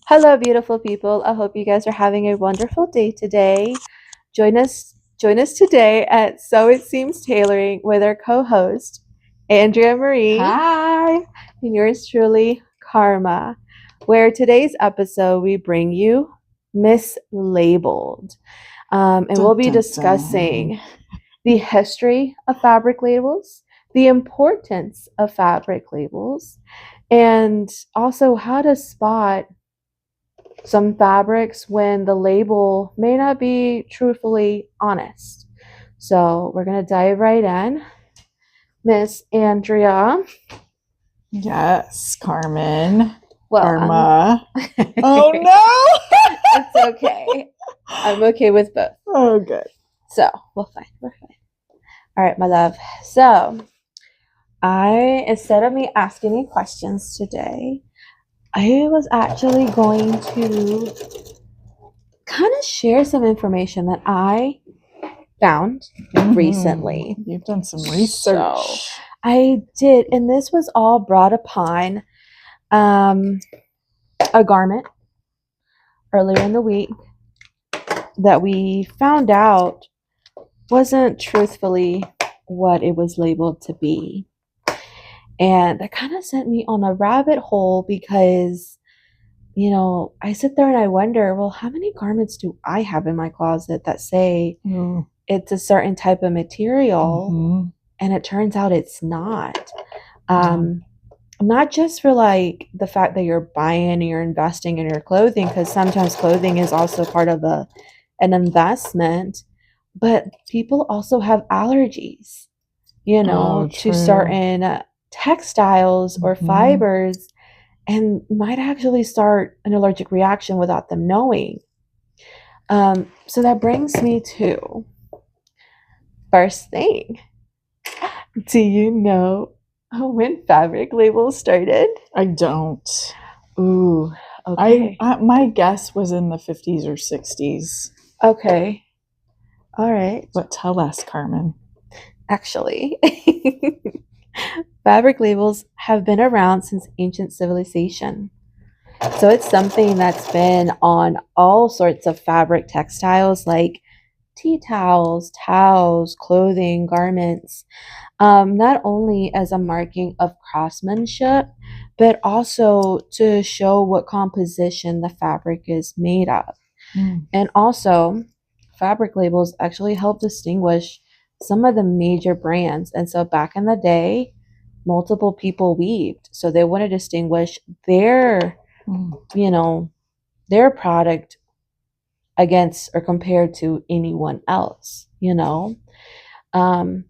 Hello, beautiful people. I hope you guys are having a wonderful day today. Join us today at So It Seems Tailoring with our co-host, Andrea Marie, Hi. and yours truly, Karma, where today's episode we bring you MISLabeled. And we'll be discussing the history of fabric labels, the importance of fabric labels, and also how to spot some fabrics when the label may not be truthfully honest. So we're going to dive right in. Miss Andrea. Yes, Carmen. Well, Karma. Oh no! It's okay. I'm okay with both. Oh, good. So we're fine. All right, my love. So instead of me asking any questions today, I was actually going to kind of share some information that I found recently. You've done some research. So, I did, and this was all brought upon a garment earlier in the week that we found out wasn't truthfully what it was labeled to be. And that kind of sent me on a rabbit hole because, I sit there and I wonder, well, how many garments do I have in my closet that say it's a certain type of material, and it turns out it's not? Not just for like the fact that you're buying and you're investing in your clothing, because sometimes clothing is also part of an investment, but people also have allergies, to certain textiles or fibers, and might actually start an allergic reaction without them knowing. So that brings me to first thing. Do you know when fabric labels started? I don't. Ooh, okay. My guess was in the 50s or 60s. Okay. All right. But tell us, Carmen. Actually, fabric labels have been around since ancient civilization. So it's something that's been on all sorts of fabric textiles like tea towels, clothing, garments, not only as a marking of craftsmanship, but also to show what composition the fabric is made of. And also, fabric labels actually help distinguish some of the major brands. And so back in the day, multiple people weaved. So they want to distinguish their product against or compared to anyone else, And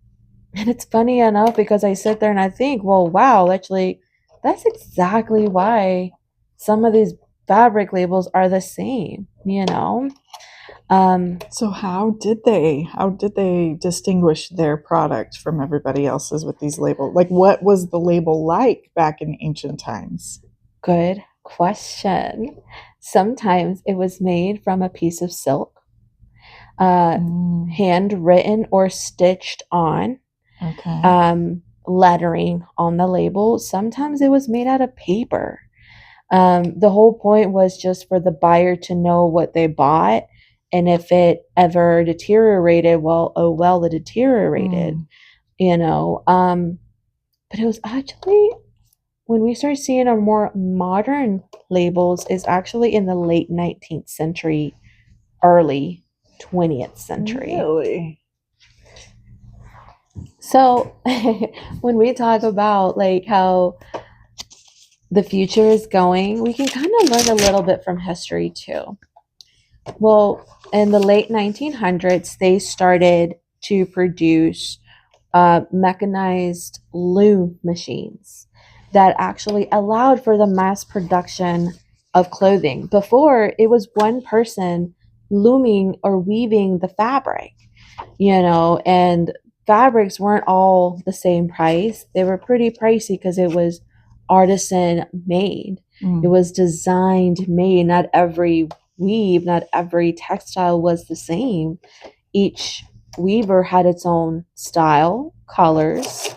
it's funny enough because I sit there and I think, well, wow, actually, that's exactly why some of these fabric labels are the same, So how did they distinguish their product from everybody else's with these labels? Like, what was the label like back in ancient times? Good question. Sometimes it was made from a piece of silk, handwritten or stitched on. Okay. Lettering on the label. Sometimes it was made out of paper. The whole point was just for the buyer to know what they bought, and if it ever deteriorated, it deteriorated, But it was actually, when we start seeing our more modern labels, is actually in the late 19th century, early 20th century. Really? So when we talk about like how the future is going, we can kind of learn a little bit from history too. Well, in the late 1900s, they started to produce mechanized loom machines that actually allowed for the mass production of clothing. Before, it was one person looming or weaving the fabric, and fabrics weren't all the same price. They were pretty pricey because it was artisan made. It was designed made. Not every weave, not every textile was the same. Each weaver had its own style, colors,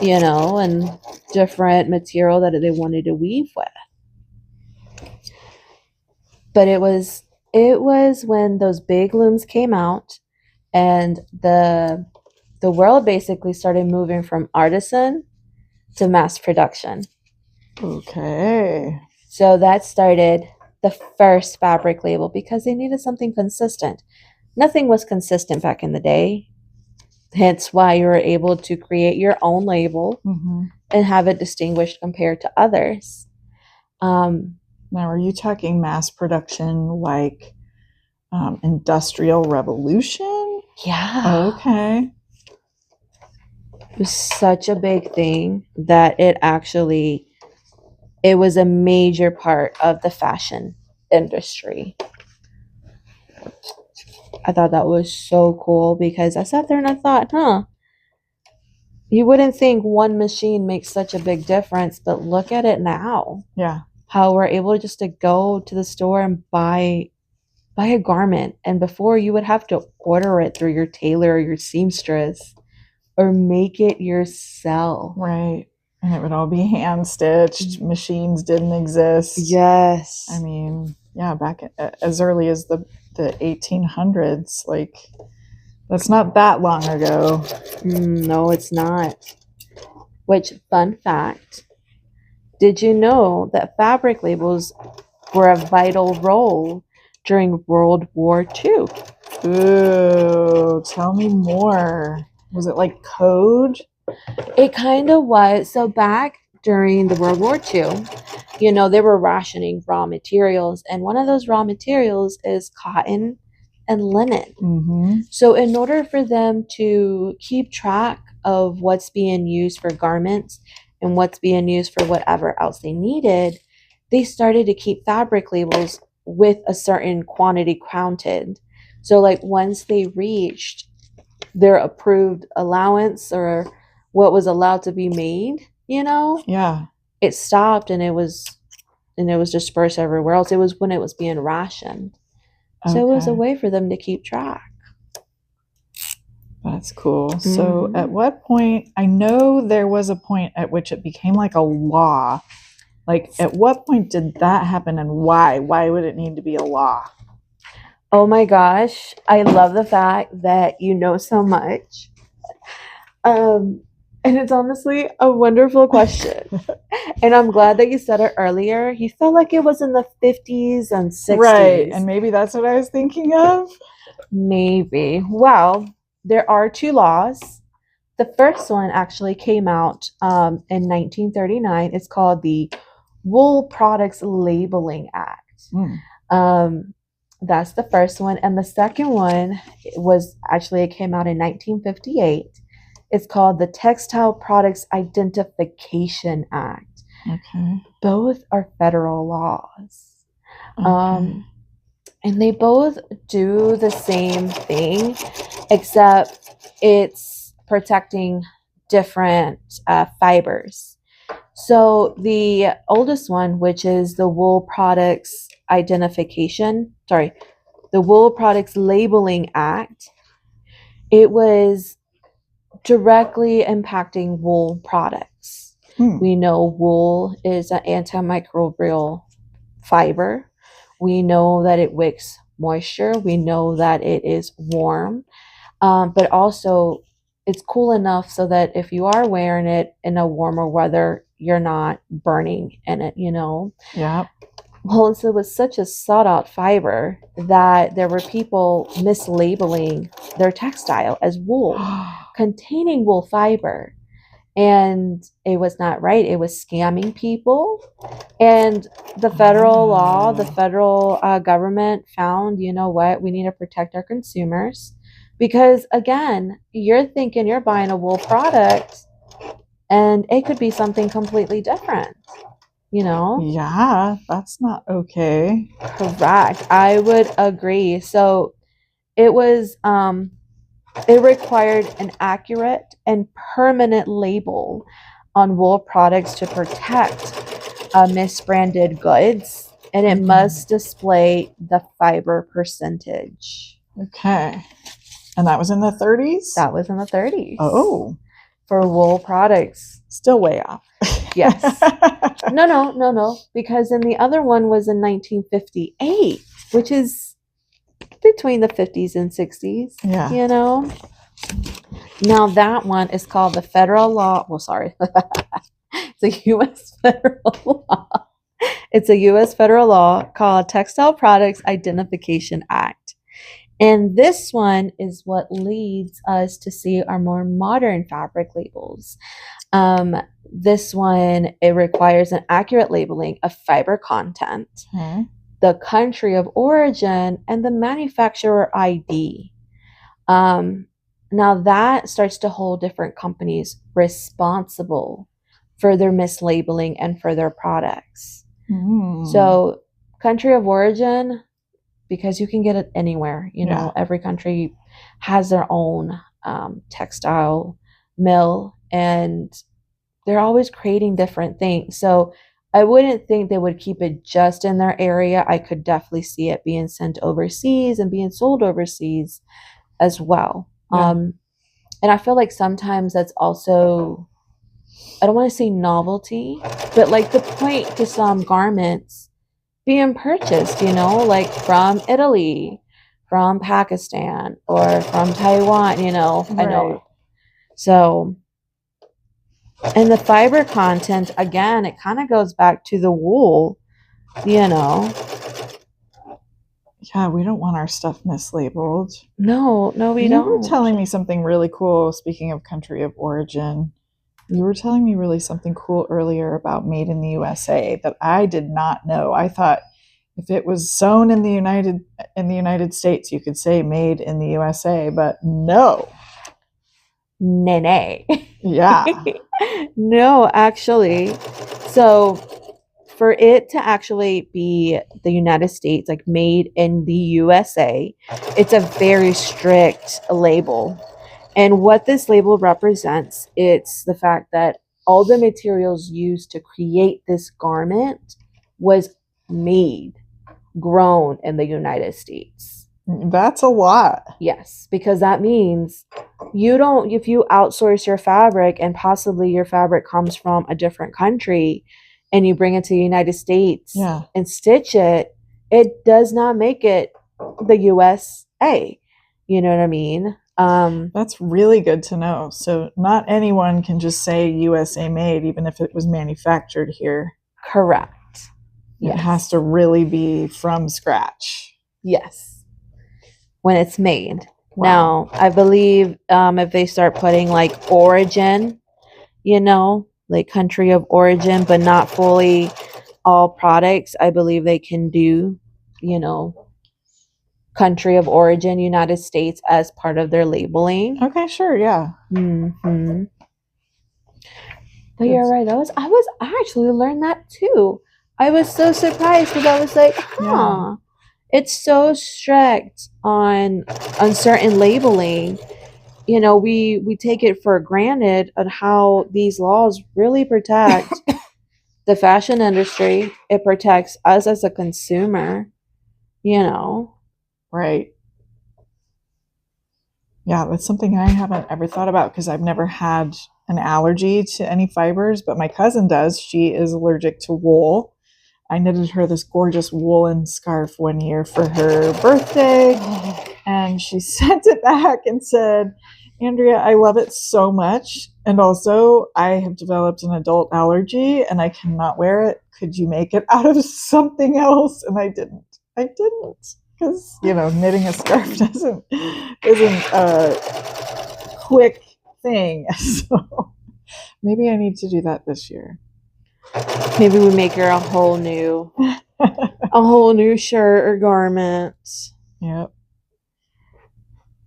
and different material that they wanted to weave with. But it was when those big looms came out and the world basically started moving from artisan to mass production. Okay. So that started the first fabric label because they needed something consistent. Nothing was consistent back in the day. Hence why you were able to create your own label Mm-hmm. and have it distinguished compared to others. Now, are you talking mass production like industrial revolution? Yeah. Okay. It was such a big thing that it was a major part of the fashion industry. I thought that was so cool because I sat there and I thought, you wouldn't think one machine makes such a big difference, but look at it now. Yeah. How we're able just to go to the store and buy a garment, and before you would have to order it through your tailor or your seamstress or make it yourself. Right. And it would all be hand stitched. Machines didn't exist. Yes. I mean, yeah, back as early as the 1800s, like that's not that long ago. No, it's not. Which, fun fact, did you know that fabric labels were a vital role during World War II? Ooh, tell me more. Was it like code? It kind of was. So back during the World War II, they were rationing raw materials, and one of those raw materials is cotton and linen. Mm-hmm. So in order for them to keep track of what's being used for garments and what's being used for whatever else they needed, they started to keep fabric labels with a certain quantity counted. So like once they reached their approved allowance or what was allowed to be made, Yeah. it stopped and it was dispersed everywhere else. It was when it was being rationed. So it was a Okay. way for them to keep track. That's cool. So at what point, I know there was a point at which it became like a law. Like at what point did that happen and why? Why would it need to be a law? Oh my gosh, I love the fact that you know so much. And it's honestly a wonderful question. And I'm glad that you said it earlier. You felt like it was in the 50s and 60s. Right. And maybe that's what I was thinking of. Maybe. Well, there are two laws. The first one actually came out in 1939. It's called the Wool Products Labeling Act. That's the first one. And the second one it came out in 1958. It's called the Textile Products Identification Act. Okay. Both are federal laws. Okay. And they both do the same thing, except it's protecting different fibers. So the oldest one, which is the Wool Products Labeling Act, it was directly impacting wool products. We know wool is an antimicrobial fiber. We know that it wicks moisture. We know that it is warm, but also it's cool enough so that if you are wearing it in a warmer weather, you're not burning in it, Yeah. Well, so it was such a sought out fiber that there were people mislabeling their textile as wool, containing wool fiber. And it was not right. It was scamming people. And the federal law, the federal government found, you know what, we need to protect our consumers. Because again, you're thinking you're buying a wool product and it could be something completely different. Yeah, that's not okay. Correct. I would agree. So it was it required an accurate and permanent label on wool products to protect misbranded goods, and it must display the fiber percentage. Okay. And that was in the 30s? That was in the 30s. Oh. For wool products. Still way off. Yes. No. Because then the other one was in 1958, which is between the 50s and 60s. Yeah. You know? Now that one is called the federal law. Well, sorry. It's a U.S. federal law. It's a U.S. federal law called Textile Products Identification Act. And this one is what leads us to see our more modern fabric labels. This one, it requires an accurate labeling of fiber content, the country of origin, and the manufacturer ID. Now that starts to hold different companies responsible for their mislabeling and for their products. So country of origin, because you can get it anywhere, you know, every country has their own textile mill, and they're always creating different things. So I wouldn't think they would keep it just in their area. I could definitely see it being sent overseas and being sold overseas as well. And I feel like sometimes that's also, I don't want to say novelty, but like the point to some garments being purchased, you know, like from Italy, from Pakistan, or from Taiwan, you know. I know. So, and the fiber content, again, it kind of goes back to the wool, you know. Yeah, we don't want our stuff mislabeled. No, we don't. You were telling me something really cool, speaking of country of origin. You were telling me really something cool earlier about made in the USA that I did not know. I thought if it was sewn in the United States, you could say made in the USA, but no. Nene. Yeah. No, actually. So for it to actually be the United States, like made in the USA, it's a very strict label. And what this label represents, it's the fact that all the materials used to create this garment was made, grown in the United States. That's a lot. Yes, because that means if you outsource your fabric and possibly your fabric comes from a different country and you bring it to the United States and stitch it, it does not make it the USA. You know what I mean? That's really good to know. So not anyone can just say USA made, even if it was manufactured here. Correct. It has to really be from scratch. Yes. When it's made. Wow. Now, I believe if they start putting like origin, you know, like country of origin, but not fully all products, I believe they can do, you know, country of origin, United States, as part of their labeling. Okay, sure, yeah. Mm-hmm. But you're right. I actually learned that too. I was so surprised because I was like, it's so strict on certain labeling. You know, we take it for granted on how these laws really protect the fashion industry. It protects us as a consumer, you know. Right. Yeah, that's something I haven't ever thought about because I've never had an allergy to any fibers, but my cousin does. She is allergic to wool. I knitted her this gorgeous woolen scarf one year for her birthday, and she sent it back and said, Andrea, I love it so much, and also I have developed an adult allergy and I cannot wear it. Could you make it out of something else? And I didn't. Because, you know, knitting a scarf isn't a quick thing. So maybe I need to do that this year. Maybe we make her a whole new shirt or garment. Yep.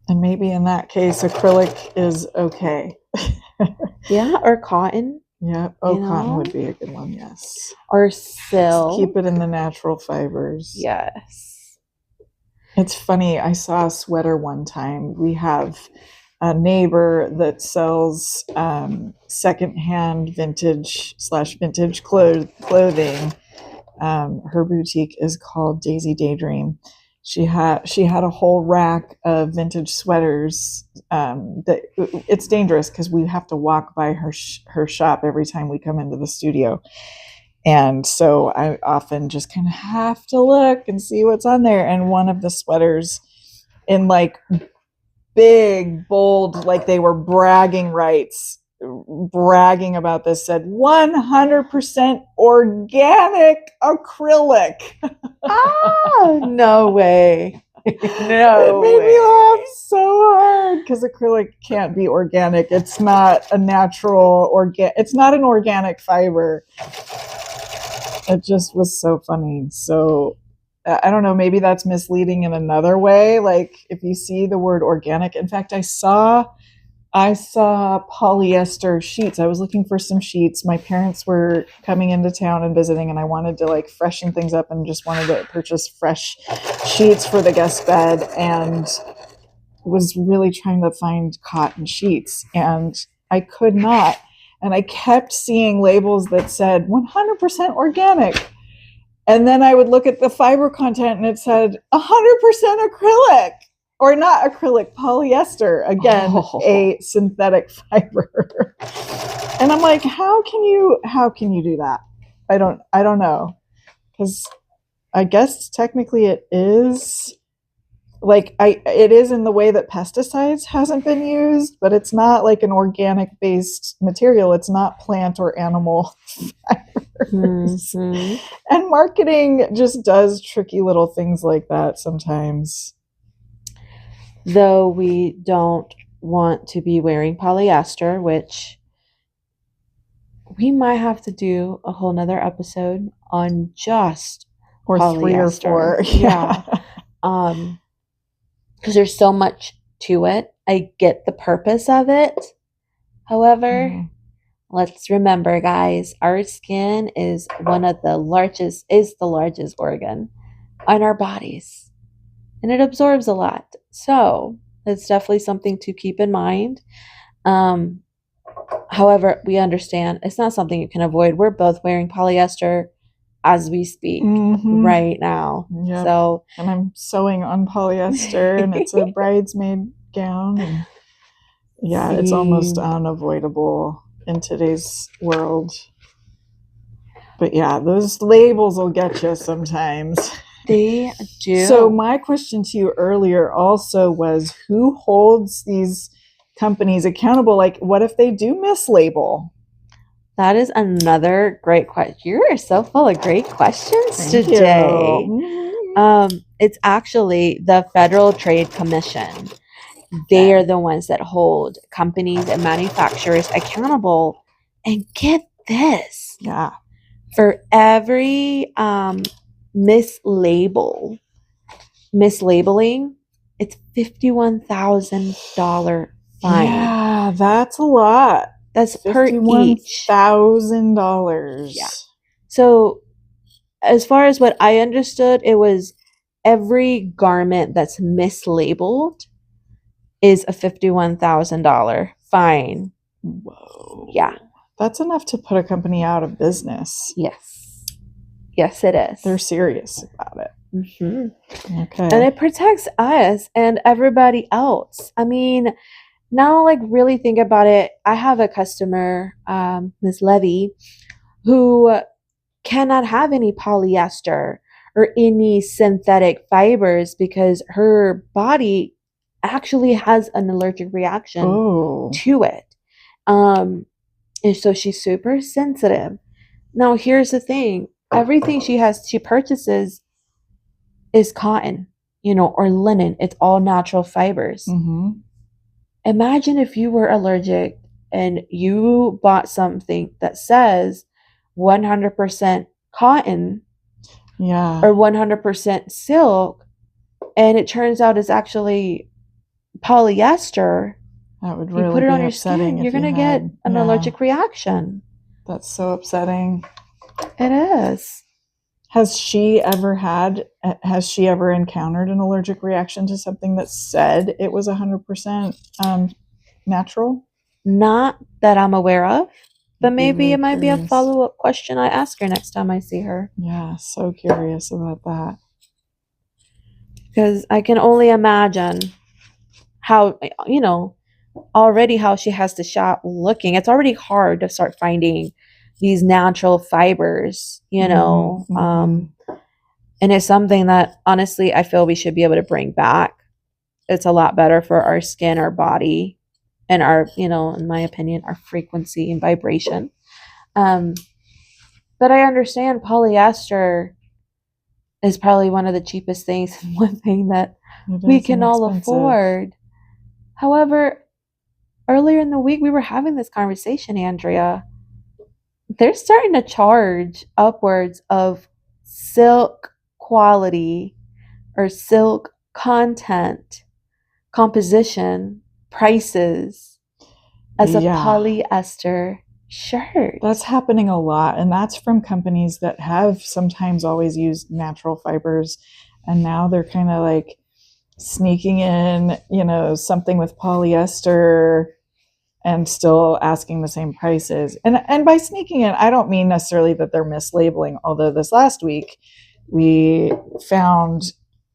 And maybe in that case, acrylic is okay. Yeah, or cotton. Yeah. Oh, cotton would be a good one, yes. Or silk. Just keep it in the natural fibers. Yes. It's funny. I saw a sweater one time. We have a neighbor that sells secondhand vintage clothing. Her boutique is called Daisy Daydream. she had a whole rack of vintage sweaters. That it's dangerous because we have to walk by her shop every time we come into the studio, and so I often just kind of have to look and see what's on there. And one of the sweaters, in like big bold, like they were bragging rights, bragging about this, said 100% organic acrylic. Oh, no way. It made me laugh so hard because acrylic can't be organic. It's not a natural it's not an organic fiber. It just was so funny. So I don't know, maybe that's misleading in another way. Like if you see the word organic, in fact, I saw polyester sheets. I was looking for some sheets. My parents were coming into town and visiting, and I wanted to like freshen things up and just wanted to purchase fresh sheets for the guest bed, and was really trying to find cotton sheets, and I could not. And I kept seeing labels that said 100% organic. And then I would look at the fiber content and it said 100% acrylic. Or not acrylic, polyester. Again, a synthetic fiber. And I'm like, how can you do that? I don't know. Because I guess technically it is it is in the way that pesticides hasn't been used, but it's not like an organic based material. It's not plant or animal fibers. Mm-hmm. And marketing just does tricky little things like that sometimes. Though we don't want to be wearing polyester, which we might have to do a whole nother episode on just or polyester. 3 or 4. Yeah. Because there's so much to it. I get the purpose of it. However, let's remember, guys, our skin is the largest organ on our bodies. And it absorbs a lot. So it's definitely something to keep in mind. However, we understand it's not something you can avoid. We're both wearing polyester as we speak right now. Yep. So, and I'm sewing on polyester, and it's a bridesmaid gown. And yeah, it's almost unavoidable in today's world. But yeah, those labels will get you sometimes. They do. So my question to you earlier also was, who holds these companies accountable? Like, what if they do mislabel? That is another great question. You are so full of great questions Thank today. you. It's actually the Federal Trade Commission. They are the ones that hold companies and manufacturers accountable. And get this. Yeah. For every mislabeling, it's $51,000 fine. Yeah, that's a lot. That's per each. $51,000. Yeah. So, as far as what I understood, it was every garment that's mislabeled is a $51,000 fine. Whoa. Yeah. That's enough to put a company out of business. Yes. Yes, it is. They're serious about it. Mm-hmm. Okay. And it protects us and everybody else. I mean, now, like, really think about it. I have a customer, Ms. Levy, who cannot have any polyester or any synthetic fibers because her body actually has an allergic reaction to it. And so she's super sensitive. Now, here's the thing. Everything she purchases is cotton, or linen. It's all natural fibers. Mm-hmm. Imagine if you were allergic and you bought something that says 100% cotton or 100% silk, and it turns out it's actually polyester. That would really you put it be on your upsetting. skin, you're going to get an allergic reaction. That's so upsetting. It is. Has she ever encountered an allergic reaction to something that said it was 100% natural? Not that I'm aware of, but maybe it might be a follow-up question I ask her next time I see her. Yeah, so curious about that. Because I can only imagine how, already how she has to shop looking. It's already hard to start finding these natural fibers, and it's something that honestly I feel we should be able to bring back. It's a lot better for our skin, our body, and our, in my opinion, our frequency and vibration. Um, but I understand polyester is probably one of the cheapest things, one thing that we can all afford. However, earlier in the week, we were having this conversation, Andrea. They're starting to charge upwards of silk quality or silk content, composition, prices as a polyester shirt. That's happening a lot. And that's from companies that have sometimes always used natural fibers. And now they're kind of like sneaking in, something with polyester and still asking the same prices. And by sneaking in, I don't mean necessarily that they're mislabeling, although this last week we found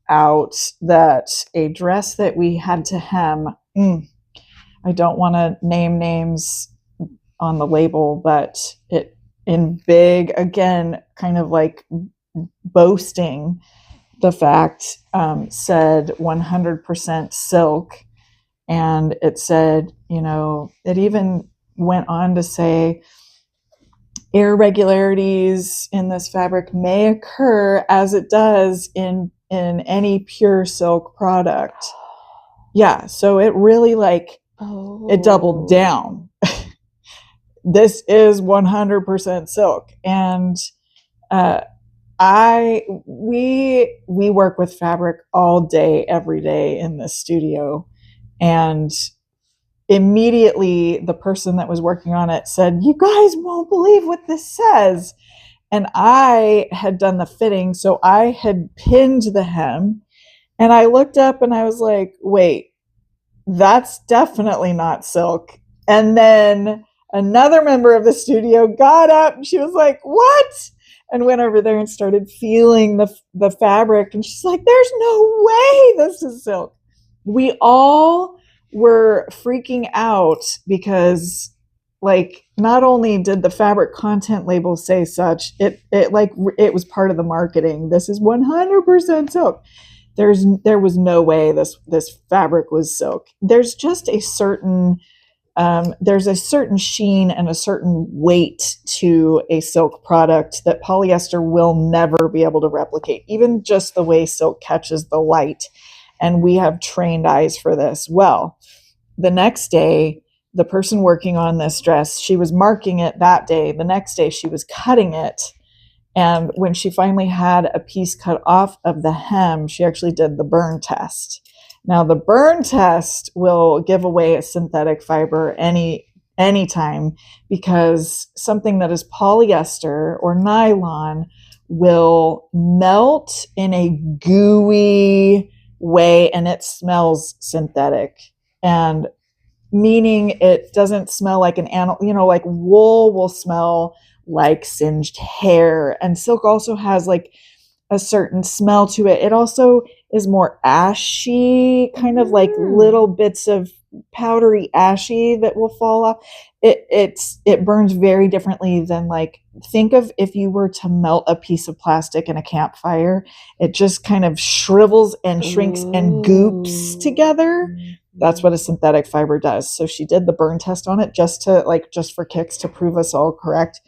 out that a dress that we had to hem, I don't want to name names on the label, but it in big, again, kind of like boasting the fact, said 100% silk. And it said, it even went on to say irregularities in this fabric may occur as it does in any pure silk product. Yeah, so it really it doubled down. This is 100% silk. And we work with fabric all day, every day in the studio. And immediately the person that was working on it said, "You guys won't believe what this says." And I had done the fitting, so I had pinned the hem. And I looked up and I was like, wait, that's definitely not silk. And then another member of the studio got up and she was like, "What?" And went over there and started feeling the fabric. And she's like, "There's no way this is silk." We all were freaking out because not only did the fabric content label say such, it was part of the marketing. This is 100% silk. There was no way this fabric was silk. There's just a certain there's a certain sheen and a certain weight to a silk product that polyester will never be able to replicate, even just the way silk catches the light. And we have trained eyes for this. Well, the next day, the person working on this dress, she was marking it that day. The next day, she was cutting it. And when she finally had a piece cut off of the hem, she actually did the burn test. Now, the burn test will give away a synthetic fiber anytime, because something that is polyester or nylon will melt in a gooey way, and it smells synthetic. And meaning it doesn't smell like an animal, like wool will smell like singed hair, and silk also has a certain smell to it. It also is more ashy, kind of like little bits of powdery ashy that will fall off. It burns very differently than think of if you were to melt a piece of plastic in a campfire. It just kind of shrivels and shrinks and goops together. That's what a synthetic fiber does. So she did the burn test on it just for kicks, to prove us all correct.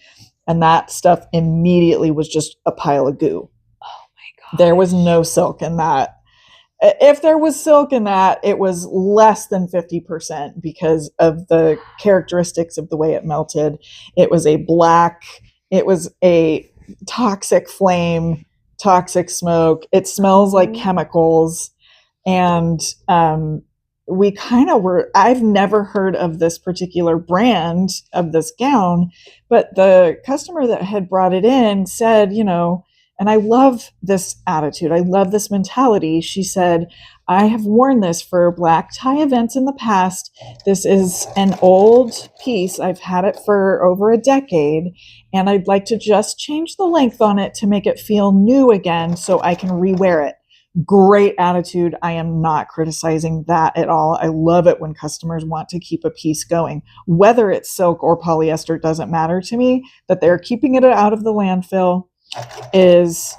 And that stuff immediately was just a pile of goo. Oh my God. There was no silk in that. If there was silk in that, it was less than 50% because of the characteristics of the way it melted. It was a toxic flame, toxic smoke. It smells like chemicals. And we kind of were, I've never heard of this particular brand of this gown, but the customer that had brought it in said, and I love this attitude. I love this mentality. She said, "I have worn this for black tie events in the past. This is an old piece. I've had it for over a decade, and I'd like to just change the length on it to make it feel new again so I can rewear it." Great attitude. I am not criticizing that at all. I love it when customers want to keep a piece going. Whether it's silk or polyester doesn't matter to me. That they're keeping it out of the landfill is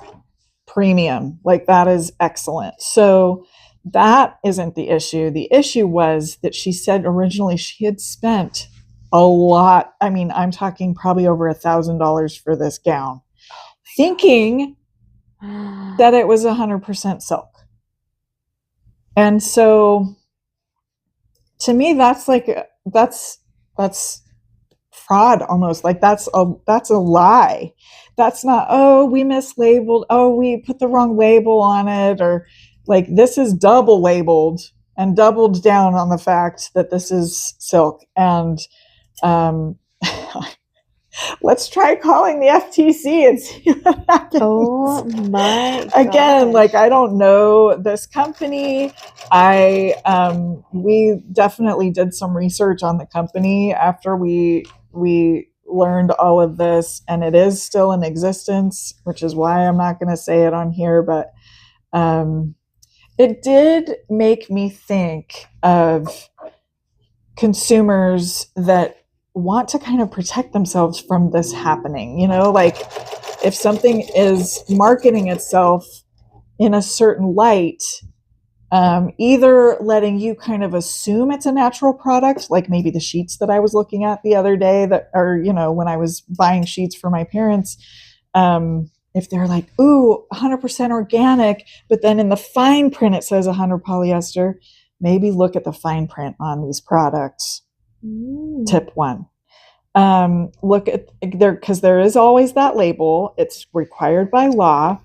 premium. Like, that is excellent. So that isn't the issue. The issue was that she said originally she had spent a lot. I mean, I'm talking probably over $1,000 for this gown, thinking that it was 100% silk. And so to me, that's fraud almost. Like, that's a lie. That's not, oh, we mislabeled, oh, we put the wrong label on it, or like, this is double labeled and doubled down on the fact that this is silk. And let's try calling the FTC and see what happens. Oh my Again, gosh. like, I don't know this company. We definitely did some research on the company after we learned all of this, and it is still in existence, which is why I'm not going to say it on here. But it did make me think of consumers that want to kind of protect themselves from this happening. You know, like, if something is marketing itself in a certain light, either letting you kind of assume it's a natural product, like maybe the sheets that I was looking at the other day, that are, you know, when I was buying sheets for my parents, if they're like, ooh, 100% organic, but then in the fine print it says 100 polyester, maybe look at the fine print on these products. Tip 1. Look at there, because there is always that label. It's required by law.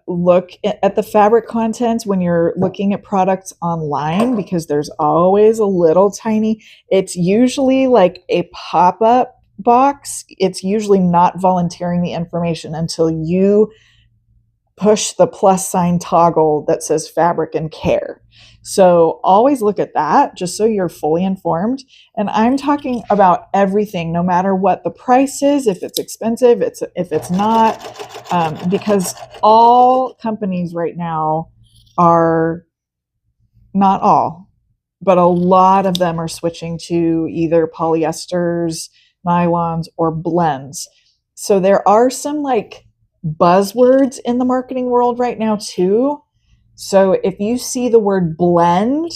Look at the fabric content when you're looking at products online, because there's always a little tiny, it's usually like a pop-up box. It's usually not volunteering the information until you push the plus sign toggle that says fabric and care. So always look at that, just so you're fully informed. And I'm talking about everything, no matter what the price is, if it's expensive, if it's not, because all companies right now are, not all, but a lot of them are switching to either polyesters, nylons, or blends. So there are some like buzzwords in the marketing world right now too. So if you see the word blend,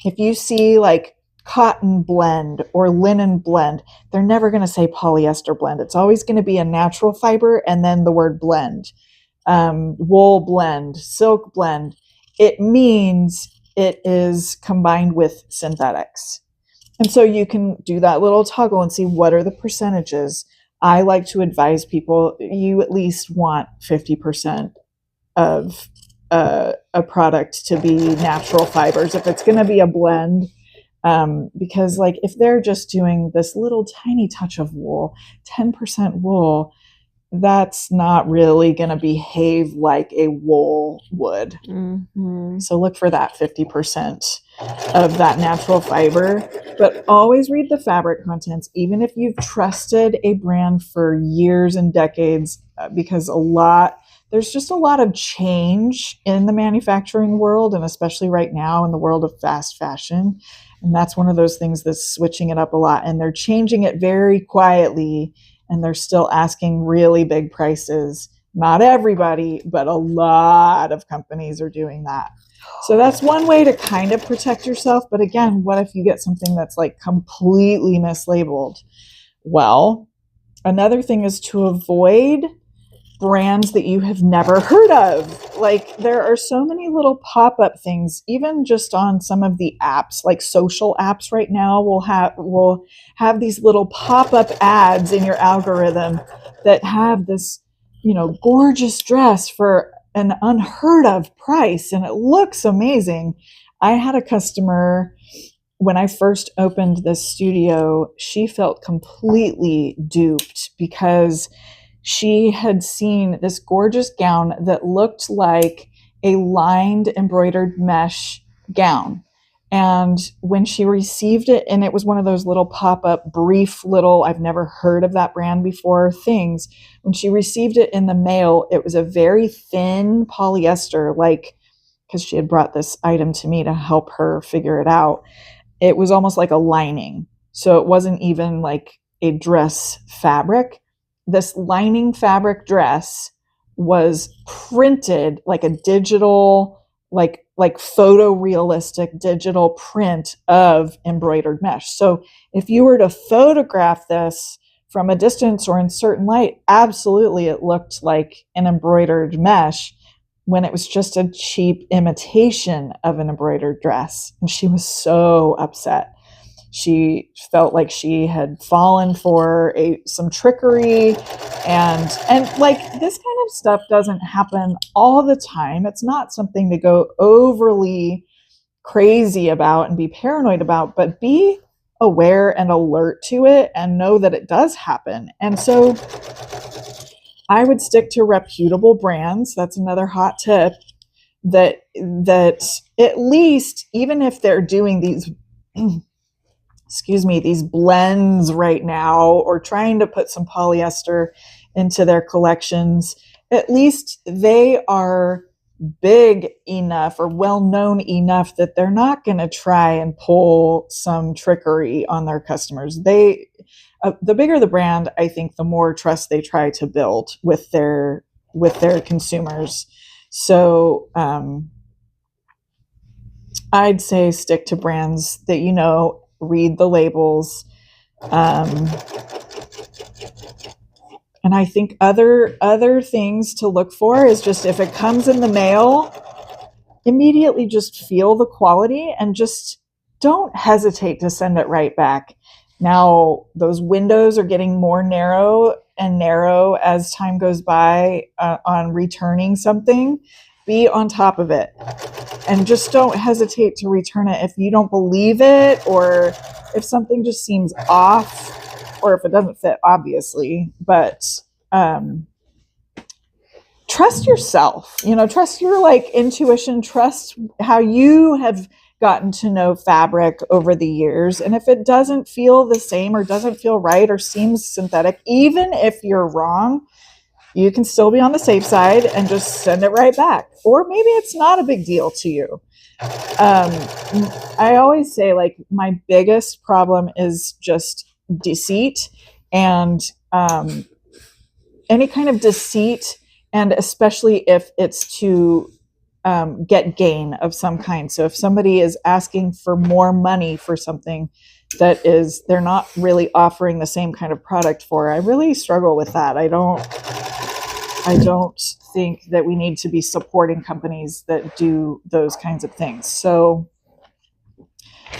if you see like cotton blend or linen blend, they're never going to say polyester blend. It's always going to be a natural fiber and then the word blend. Wool blend, silk blend. It means it is combined with synthetics. And so you can do that little toggle and see what are the percentages. I like to advise people, you at least want 50% of a product to be natural fibers if it's going to be a blend. Because like, if they're just doing this little tiny touch of wool, 10% wool, that's not really going to behave like a wool would. Mm-hmm. So look for that 50% of that natural fiber, but always read the fabric contents, even if you've trusted a brand for years and decades, because there's just a lot of change in the manufacturing world, and especially right now in the world of fast fashion. And that's one of those things that's switching it up a lot, and they're changing it very quietly, and they're still asking really big prices. Not everybody, but a lot of companies are doing that. So that's one way to kind of protect yourself. But again, what if you get something that's like completely mislabeled? Well, another thing is to avoid brands that you have never heard of. Like, there are so many little pop-up things, even just on some of the apps, like social apps right now will have these little pop-up ads in your algorithm that have this, gorgeous dress for an unheard of price, and it looks amazing. I had a customer when I first opened this studio, she felt completely duped because she had seen this gorgeous gown that looked like a lined embroidered mesh gown. And when she received it, and it was one of those little pop-up, brief little, I've never heard of that brand before things. When she received it in the mail, it was a very thin polyester, like, because she had brought this item to me to help her figure it out. It was almost like a lining. So it wasn't even like a dress fabric. This lining fabric dress was printed like a digital, like photorealistic digital print of embroidered mesh. So if you were to photograph this from a distance or in certain light, absolutely it looked like an embroidered mesh when it was just a cheap imitation of an embroidered dress. And she was so upset. She felt like she had fallen for some trickery, and like, this kind of stuff doesn't happen all the time. It's not something to go overly crazy about and be paranoid about, but be aware and alert to it and know that it does happen. And so I would stick to reputable brands. That's another hot tip, that at least, even if they're doing these these blends right now, or trying to put some polyester into their collections, at least they are big enough or well known enough that they're not going to try and pull some trickery on their customers. The bigger the brand, I think the more trust they try to build with their consumers. So I'd say stick to brands that read the labels. And I think other things to look for is just, if it comes in the mail, immediately just feel the quality and just don't hesitate to send it right back. Now, those windows are getting more narrow and narrow as time goes by on returning something. Be on top of it. And just don't hesitate to return it if you don't believe it, or if something just seems off, or if it doesn't fit, obviously. But trust yourself, trust your intuition, trust how you have gotten to know fabric over the years. And if it doesn't feel the same, or doesn't feel right, or seems synthetic, even if you're wrong, you can still be on the safe side and just send it right back. Or maybe it's not a big deal to you. I always say, my biggest problem is just deceit, and any kind of deceit, and especially if it's to get gain of some kind. So if somebody is asking for more money for something that they're not really offering the same kind of product for, I really struggle with that. I don't think that we need to be supporting companies that do those kinds of things. So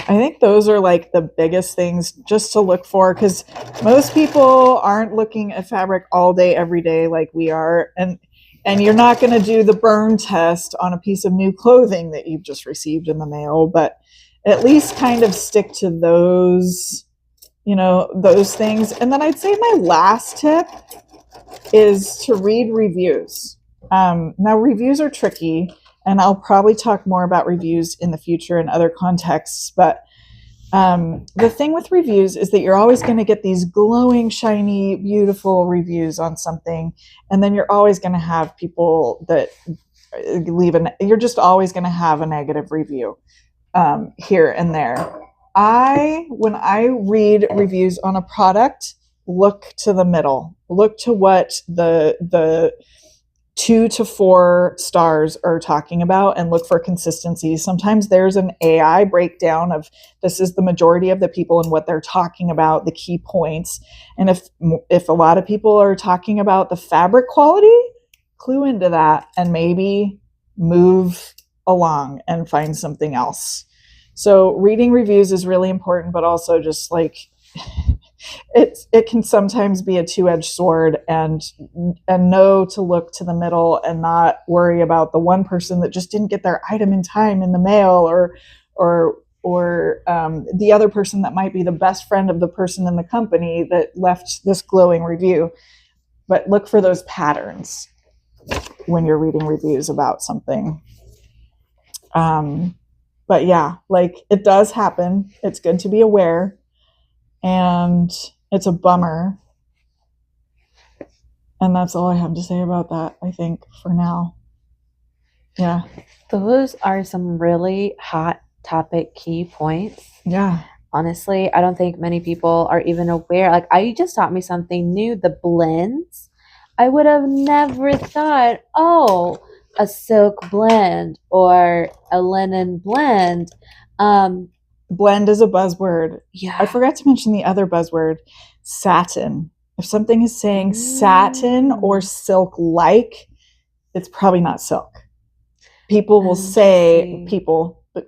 I think those are the biggest things just to look for, because most people aren't looking at fabric all day, every day like we are. And you're not going to do the burn test on a piece of new clothing that you've just received in the mail, but at least kind of stick to those, those things. And then I'd say my last tip is to read reviews. Now, reviews are tricky, and I'll probably talk more about reviews in the future in other contexts. But the thing with reviews is that you're always going to get these glowing, shiny, beautiful reviews on something. And then you're always going to have people that you're just always going to have a negative review here and there. When I read reviews on a product, look to the middle. Look to what the 2 to 4 stars are talking about, and look for consistency. Sometimes there's an AI breakdown of, this is the majority of the people and what they're talking about, the key points. And if a lot of people are talking about the fabric quality, clue into that and maybe move along and find something else. So reading reviews is really important, but also just it can sometimes be a two-edged sword, and know to look to the middle and not worry about the one person that just didn't get their item in time in the mail, or the other person that might be the best friend of the person in the company that left this glowing review. But look for those patterns when you're reading reviews about something. But yeah, like it does happen. It's good to be aware, and it's a bummer. And that's all I have to say about that, I think, for now. Yeah. Those are some really hot topic key points. Yeah. Honestly, I don't think many people are even aware. Like, you just taught me something new, the blends. I would have never thought, oh, a silk blend or a linen blend. Blend is a buzzword. Yeah. I forgot to mention the other buzzword, satin. If something is saying satin or silk like, it's probably not silk. People will say,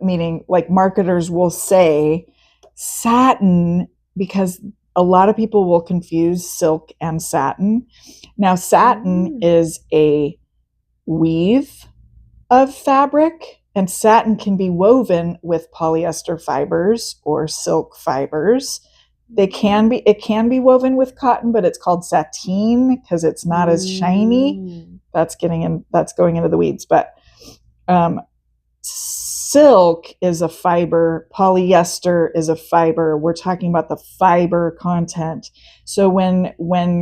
meaning like marketers will say satin because a lot of people will confuse silk and satin. Now, satin is a weave of fabric, and satin can be woven with polyester fibers or silk fibers. It can be woven with cotton, but it's called sateen because it's not as shiny. That's going into the weeds, but silk is a fiber, polyester is a fiber. We're talking about the fiber content. So when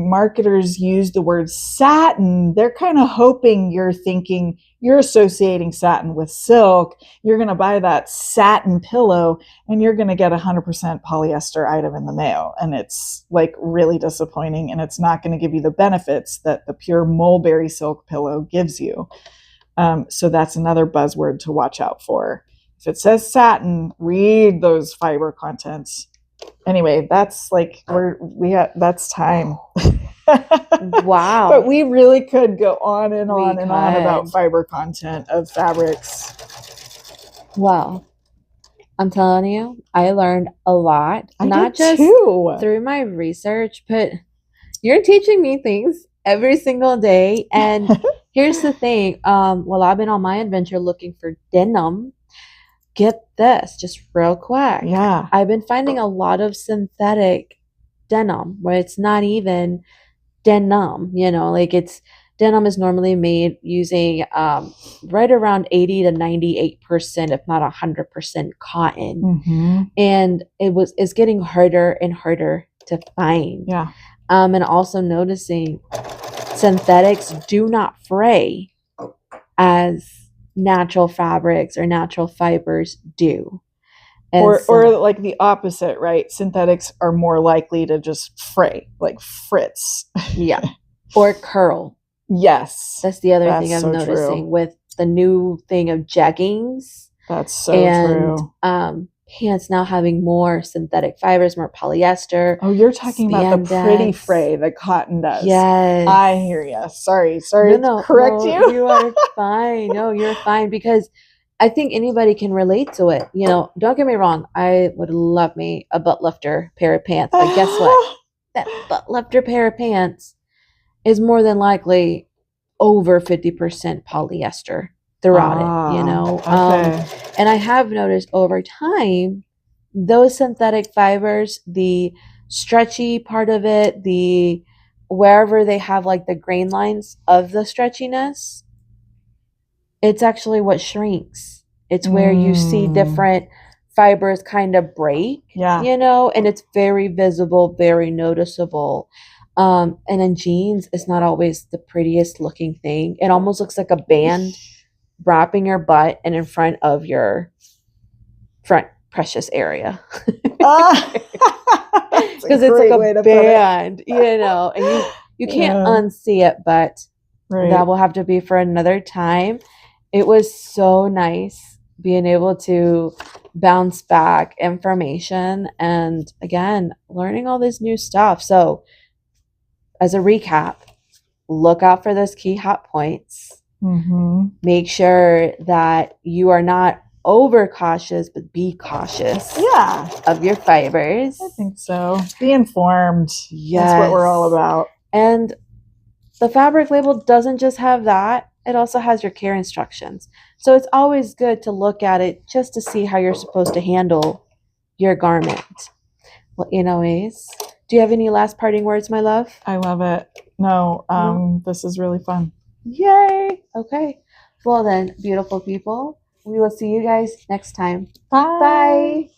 marketers use the word satin, they're kind of hoping you're associating satin with silk. You're going to buy that satin pillow and you're going to get 100% polyester item in the mail. And it's like really disappointing, and it's not going to give you the benefits that the pure mulberry silk pillow gives you. So that's another buzzword to watch out for. If it says satin, read those fiber contents. Anyway, that's like that's time. Wow. But we really could go on and on and on about fiber content of fabrics. Well, I'm telling you, I learned a lot. Not just through my research, but you're teaching me things every single day. And here's the thing. While I've been on my adventure looking for denim, get this, just real quick. Yeah. I've been finding a lot of synthetic denim where it's not even denim, like denim is normally made using right around 80 to 98%, if not 100% cotton. Mm-hmm. And it's getting harder and harder to find. Yeah. And also noticing synthetics do not fray as natural fabrics or natural fibers do. Or like the opposite, right? Synthetics are more likely to just fray, like fritz. Yeah. Or curl. Yes. That's the other thing I'm noticing with the new thing of jeggings. That's so true. Pants now having more synthetic fibers, more polyester. Oh, you're talking about the pretty fray that cotton does. Yes. I hear you. Sorry to correct you. You are fine. No, you're fine, because I think anybody can relate to it. Don't get me wrong. I would love me a butt lifter pair of pants. But guess what? That butt lifter pair of pants is more than likely over 50% polyester throughout it, Okay. And I have noticed over time, those synthetic fibers, the stretchy part of it, wherever they have like the grain lines of the stretchiness, it's actually what shrinks. It's where you see different fibers kind of break, and it's very visible, very noticeable. And in jeans, it's not always the prettiest looking thing. It almost looks like a band wrapping your butt and in front of your front precious area. Because it's like a band, and you can't unsee it, but that will have to be for another time. It was so nice being able to bounce back information and, again, learning all this new stuff. So as a recap, look out for those key hot points. Mm-hmm. Make sure that you are not over cautious, but be cautious of your fibers. I think so. Be informed. Yes. That's what we're all about. And the fabric label doesn't just have that. It also has your care instructions. So it's always good to look at it just to see how you're supposed to handle your garment. Well, anyways, do you have any last parting words, my love? I love it. No, this is really fun. Yay. Okay. Well then, beautiful people, We will see you guys next time. Bye. Bye.